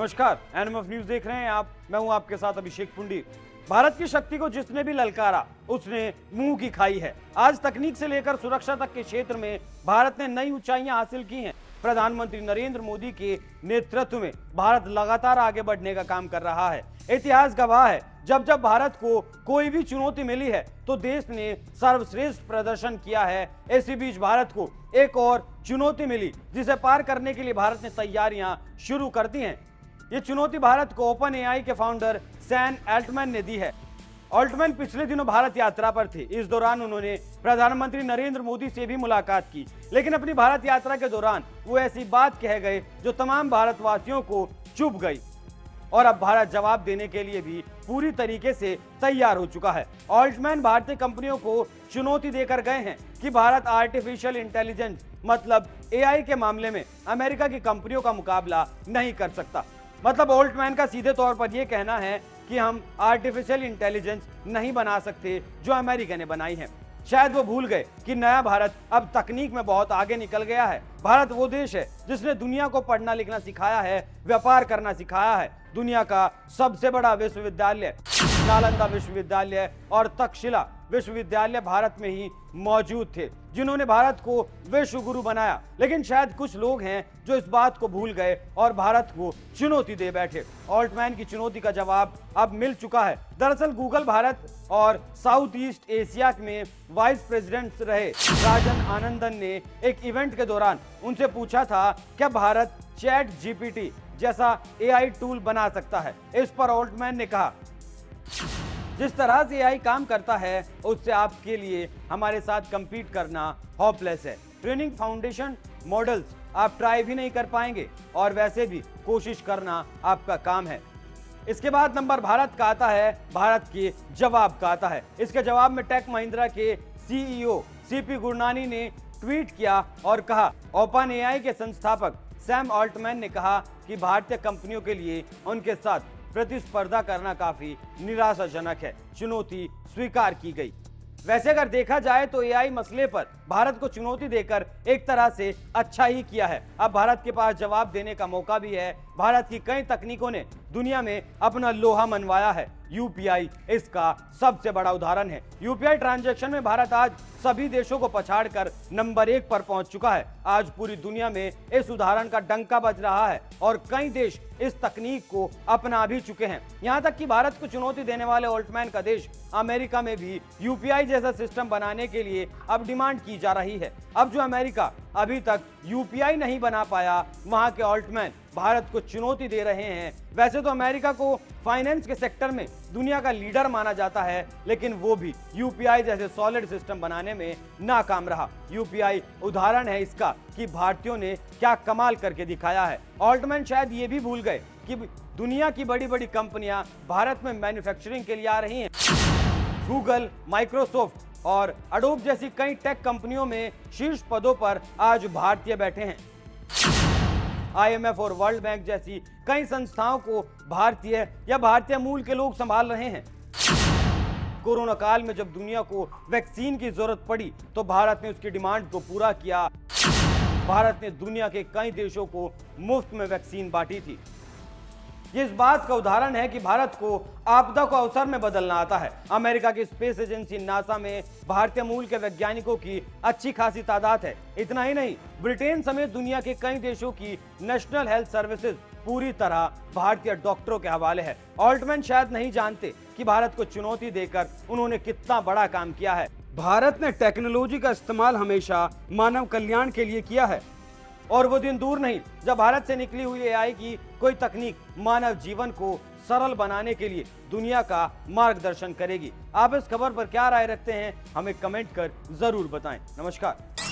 नमस्कार, NMF news देख रहे हैं आप। मैं हूं आपके साथ अभिषेक पुंडी। भारत की शक्ति को जिसने भी ललकारा उसने मुंह की खाई है। आज तकनीक से लेकर सुरक्षा तक के क्षेत्र में भारत ने नई ऊंचाइयां हासिल की हैं। प्रधानमंत्री नरेंद्र मोदी के नेतृत्व में भारत लगातार आगे बढ़ने का काम कर रहा है। इतिहास गवाह है, जब जब भारत को कोई भी चुनौती मिली है तो देश ने सर्वश्रेष्ठ प्रदर्शन किया है। इसी बीच भारत को एक और चुनौती मिली जिसे पार करने के लिए भारत ने तैयारियां शुरू कर दी हैं। ये चुनौती भारत को ओपन एआई के फाउंडर सैम अल्टमैन ने दी है। अल्टमैन पिछले दिनों भारत यात्रा पर थे। इस दौरान उन्होंने प्रधानमंत्री नरेंद्र मोदी से भी मुलाकात की, लेकिन अपनी भारत यात्रा के दौरान वो ऐसी बात कह गए जो तमाम भारतवासियों को चुभ गई। और अब भारत जवाब देने के लिए भी पूरी तरीके से तैयार हो चुका है। अल्टमैन भारतीय कंपनियों को चुनौती देकर गए हैं कि भारत आर्टिफिशियल इंटेलिजेंस मतलब एआई के मामले में अमेरिका की कंपनियों का मुकाबला नहीं कर सकता। मतलब अल्टमैन का सीधे तौर पर यह कहना है कि हम आर्टिफिशियल इंटेलिजेंस नहीं बना सकते जो अमेरिका ने बनाई है। शायद वो भूल गए कि नया भारत अब तकनीक में बहुत आगे निकल गया है। भारत वो देश है जिसने दुनिया को पढ़ना लिखना सिखाया है, व्यापार करना सिखाया है। दुनिया का सबसे बड़ा विश्वविद्यालय नालंदा विश्वविद्यालय और तक्षशिला विश्वविद्यालय भारत में ही मौजूद थे, जिन्होंने भारत को विश्व गुरु बनाया। लेकिन शायद कुछ लोग हैं जो इस बात को भूल गए और भारत को चुनौती दे बैठे। अल्टमैन की चुनौती का जवाब अब मिल चुका है। दरअसल गूगल भारत और साउथ ईस्ट एशिया में वाइस प्रेसिडेंट रहे राजन आनंदन ने एक इवेंट के दौरान उनसे पूछा था क्या भारत चैट जीपीटी जैसा एआई टूल बना सकता है। इस पर अल्टमैन ने कहा, जिस तरह से एआई काम करता है उससे आपके लिए हमारे साथ कंपीट करना होपलेस है। ट्रेनिंग फाउंडेशन मॉडल्स आप ट्राई भी नहीं कर पाएंगे और वैसे भी कोशिश करना आपका काम है। इसके बाद नंबर भारत का आता है, भारत के जवाब का आता है। इसके जवाब में टेक महिंद्रा के सीईओ सीपी गुरनानी ने ट्वीट किया और कहा, ओपन एआई के संस्थापक सैम अल्टमैन ने कहा कि भारतीय कंपनियों के लिए उनके साथ प्रतिस्पर्धा करना काफी निराशाजनक है। चुनौती स्वीकार की गई। वैसे अगर देखा जाए तो एआई मसले पर भारत को चुनौती देकर एक तरह से अच्छा ही किया है। अब भारत के पास जवाब देने का मौका भी है। भारत की कई तकनीकों ने दुनिया में अपना लोहा मनवाया है। यूपीआई इसका सबसे बड़ा उदाहरण है। यूपीआई ट्रांजैक्शन में भारत आज सभी देशों को पछाड़कर नंबर 1 पर पहुंच चुका है। आज पूरी दुनिया में इस उदाहरण का डंका बज रहा है और कई देश इस तकनीक को अपना भी चुके हैं। यहां तक कि भारत को चुनौती देने वाले अल्टमैन का देश अमेरिका में भी यूपीआई जैसा सिस्टम बनाने के लिए अब डिमांड की जा रही है। अब जो अमेरिका अभी तक यूपीआई नहीं बना पाया, वहां के अल्टमैन भारत को चुनौती दे रहे हैं। वैसे तो अमेरिका को फाइनेंस के सेक्टर में दुनिया का लीडर माना जाता है, लेकिन वो भी यूपीआई जैसे सॉलिड सिस्टम बनाने में नाकाम रहा। यूपीआई उदाहरण है इसका कि भारतीयों ने क्या कमाल करके दिखाया है। अल्टमैन शायद ये भी भूल गए कि दुनिया की बड़ी बड़ी कंपनियां भारत में मैन्युफैक्चरिंग के लिए आ रही हैं। गूगल, माइक्रोसॉफ्ट और एडोब जैसी कई टेक कंपनियों में शीर्ष पदों पर आज भारतीय बैठे हैं। आईएमएफ और वर्ल्ड बैंक जैसी कई संस्थाओं को भारतीय या भारतीय मूल के लोग संभाल रहे हैं। कोरोना काल में जब दुनिया को वैक्सीन की जरूरत पड़ी तो भारत ने उसकी डिमांड को पूरा किया। भारत ने दुनिया के कई देशों को मुफ्त में वैक्सीन बांटी थी। ये इस बात का उदाहरण है कि भारत को आपदा को अवसर में बदलना आता है। अमेरिका की स्पेस एजेंसी नासा में भारतीय मूल के वैज्ञानिकों की अच्छी खासी तादाद है। इतना ही नहीं, ब्रिटेन समेत दुनिया के कई देशों की नेशनल हेल्थ सर्विसेज पूरी तरह भारतीय डॉक्टरों के हवाले है। अल्टमैन शायद नहीं जानते कि भारत को चुनौती देकर उन्होंने कितना बड़ा काम किया है। भारत ने टेक्नोलॉजी का इस्तेमाल हमेशा मानव कल्याण के लिए किया है और वो दिन दूर नहीं जब भारत से निकली हुई एआई की कोई तकनीक मानव जीवन को सरल बनाने के लिए दुनिया का मार्गदर्शन करेगी। आप इस खबर पर क्या राय रखते हैं, हमें कमेंट कर जरूर बताएं। नमस्कार।